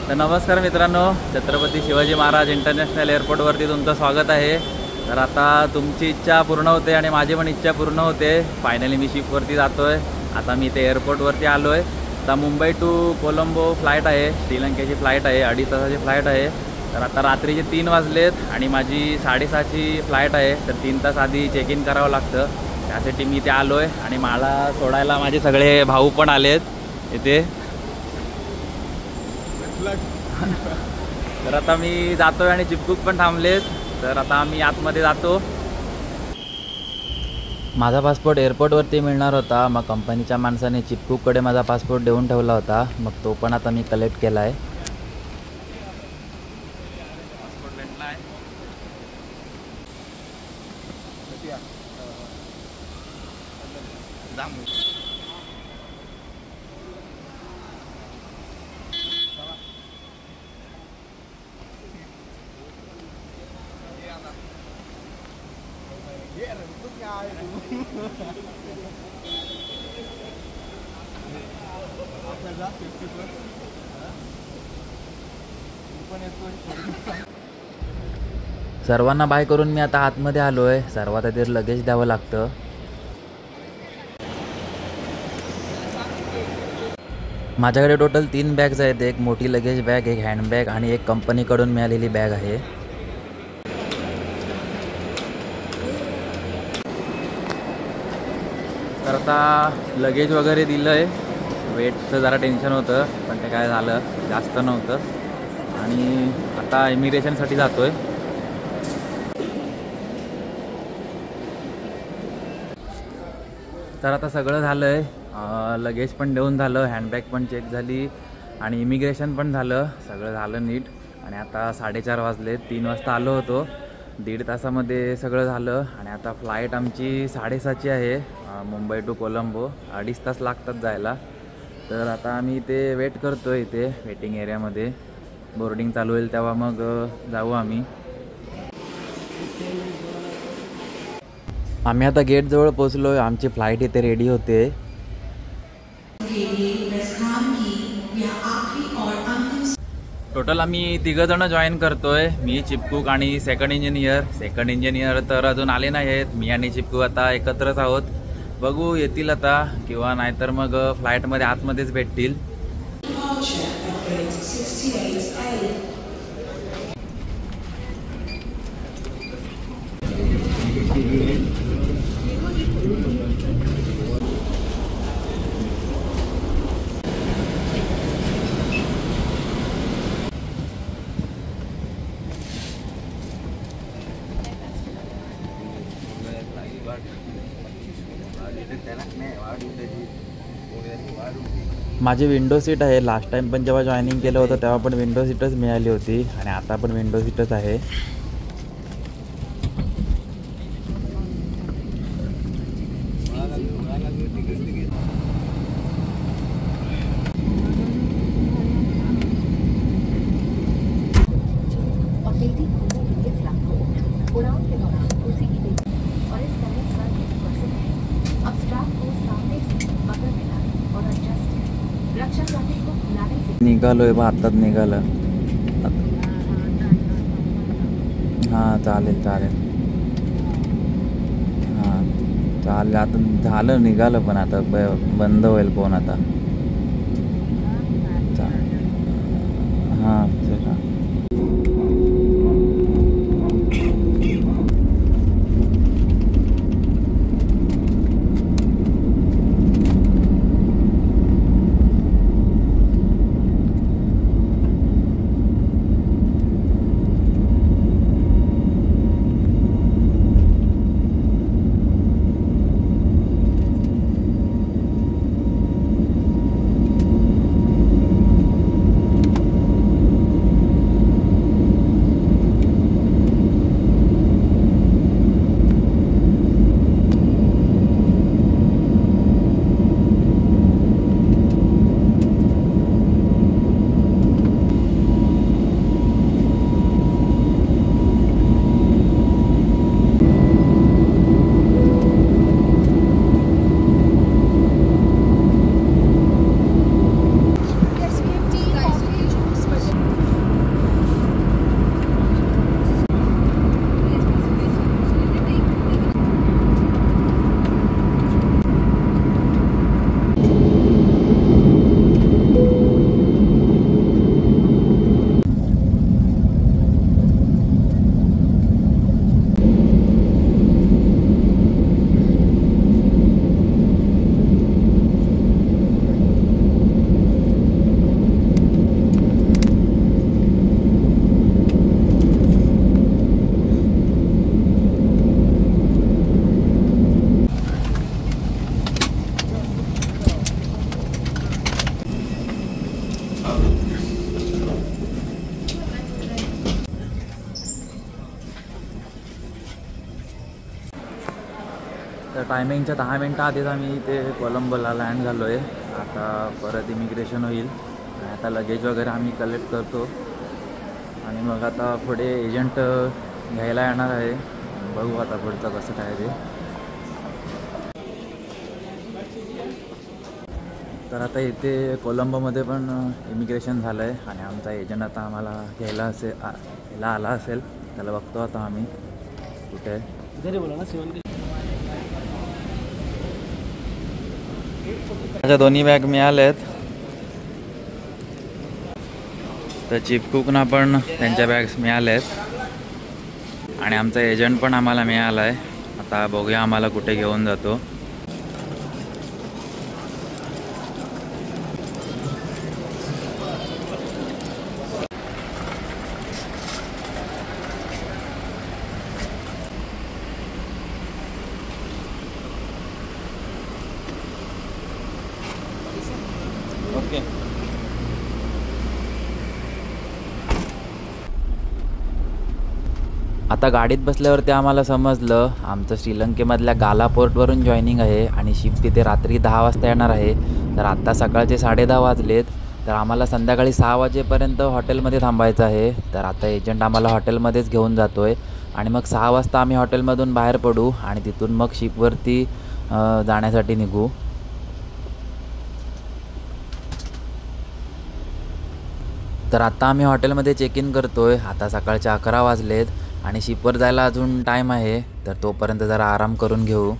तर नमस्कार मित्रांनो, छत्रपती शिवाजी महाराज इंटरनॅशनल एअरपोर्टवरती तुमचं स्वागत आहे। तर आता तुमची इच्छा पूर्ण होते आणि माझी पण इच्छा पूर्ण होते। फायनली मी शिपवरती जातो आहे। आता मी ते एअरपोर्टवरती आलो आहे। आता मुंबई टू कोलंबो फ्लाईट आहे, श्रीलंकेची फ्लाईट आहे, 2.5 तासाची फ्लाईट आहे। तर आता रात्रीचे 3 वाजलेत आणि माझी 6:30ची फ्लाईट आहे। तर 3 तास आधी चेक इन करावं लागतं, त्यासाठी मी इथे आलो आहे। आणि मला सोडायला माझे सगळे भाऊ पण आलेत इथे। तर आता मी जातोय आणि चिपकूक पण थांबलेत। तर आता आम्ही आतमध्ये जातो। माझा पासपोर्ट एअरपोर्टवरती मिळणार होता, मग कंपनीच्या माणसाने चिपकूकडे माझा पासपोर्ट देऊन ठेवला होता। मग तो पण आता मी कलेक्ट केला आहे। पासपोर्ट भेटला आहे। सर्वांना बाय करून मी आता आतमध्ये आलो आहे। सर्वात आधी लगेज द्यावं लागतं। माझ्याकडे टोटल 3 बॅग्स आहेत, एक मोठी लगेज बॅग, एक हँडबॅग आणि एक कंपनीकडून मिळालेली बॅग आहे। तर आता लगेज वगैरे दिलं आहे। वेटचं जरा टेन्शन होतं, पण ते काय झालं, जास्त नव्हतं। आणि आता इमिग्रेशनसाठी जातो आहे। तर आता सगळं झालं आहे, लगेज पण देऊन झालं, हँडबॅग पण चेक झाली आणि इमिग्रेशन पण झालं, सगळं झालं नीट। आणि आता 4:30 वाजले, 3 वाजता आलो होतो, 1.5 तासामध्ये सगळं झालं। आणि आता फ्लाईट आमची 6:30ची आहे, मुंबई टू कोलंबो, 2.5 तास लागतात जायला। तर आता आम्ही इथे वेट करतो आहे, इथे वेटिंग एरियामध्ये। बोर्डिंग चालू होईल तेव्हा मग जाऊ आम्ही। आम्ही आता गेटजवळ पोचलो आहे, आमची फ्लाईट इथे रेडी होते। टोटल आम्ही 3 जण जॉईन करतोय, मी, चिपकूक आणि सेकंड इंजिनियर तर अजून आले नाही आहेत। मी आणि चिपकूक आता एकत्रच आहोत, बघू येतील आता किंवा नाहीतर मग फ्लाईटमध्ये आतमध्येच भेटतील। माझी विंडो सीट आहे। लास्ट टाइम पण जेव्हा जॉईनिंग केलं होतं तेव्हा पण विंडो सीटच मिळाली होती आणि आता पण विंडो सीटच आहे। निघालोय बा, आत्ताच निघालं। हां चालेल चालेल, हां चालेल। आता झालं, निघालं, पण आता बंद होईल फोन आता। हां चला। तर टायमिंगच्या 10 मिनटं आधीच आम्ही ते कोलंबोला लँड झालो आहे. आता परत इमिग्रेशन होईल आणि आता लगेज वगैरे आम्ही कलेक्ट करतो आणि मग आता पुढे एजंट घ्यायला येणार आहे. बघू आता पुढचं कसं काय ते. तर आता इथे कोलंबोमध्ये पण इमिग्रेशन झालं आहे आणि आमचा एजंट आता आम्हाला घ्यायला आला असेल. त्याला बघतो आता आम्ही कुठे आहे. माझ्या दोन्ही बॅग मिळाल्यात. तर चिपकूकना पण त्यांच्या बॅग्स मिळाल्यात आणि आमचा एजंट पण आम्हाला मिळाला आहे. आता बघूया आम्हाला कुठे घेऊन जातो. ओके. आता गाडीत बसल्यावरती आम्हाला समजलं आमचं श्रीलंकेमधल्या गाला पोर्टवरून जॉईनिंग आहे आणि शिप तिथे रात्री 10 वाजता येणार आहे. तर आत्ता सकाळचे 10:30 वाजलेत. तर आम्हाला संध्याकाळी 6 वाजेपर्यंत हॉटेलमध्ये थांबायचं आहे. तर आता एजंट आम्हाला हॉटेलमध्येच घेऊन जातो आहे आणि मग 6 वाजता आम्ही हॉटेलमधून बाहेर पडू आणि तिथून मग शिपवरती जाण्यासाठी निघू. तर आता आम्ही हॉटेलमध्ये चेक इन करतो आहे. आता सकाळचे 11 वाजलेत आणि शिपवर जायला अजून टाईम आहे. तर तोपर्यंत जरा आराम करून घेऊ.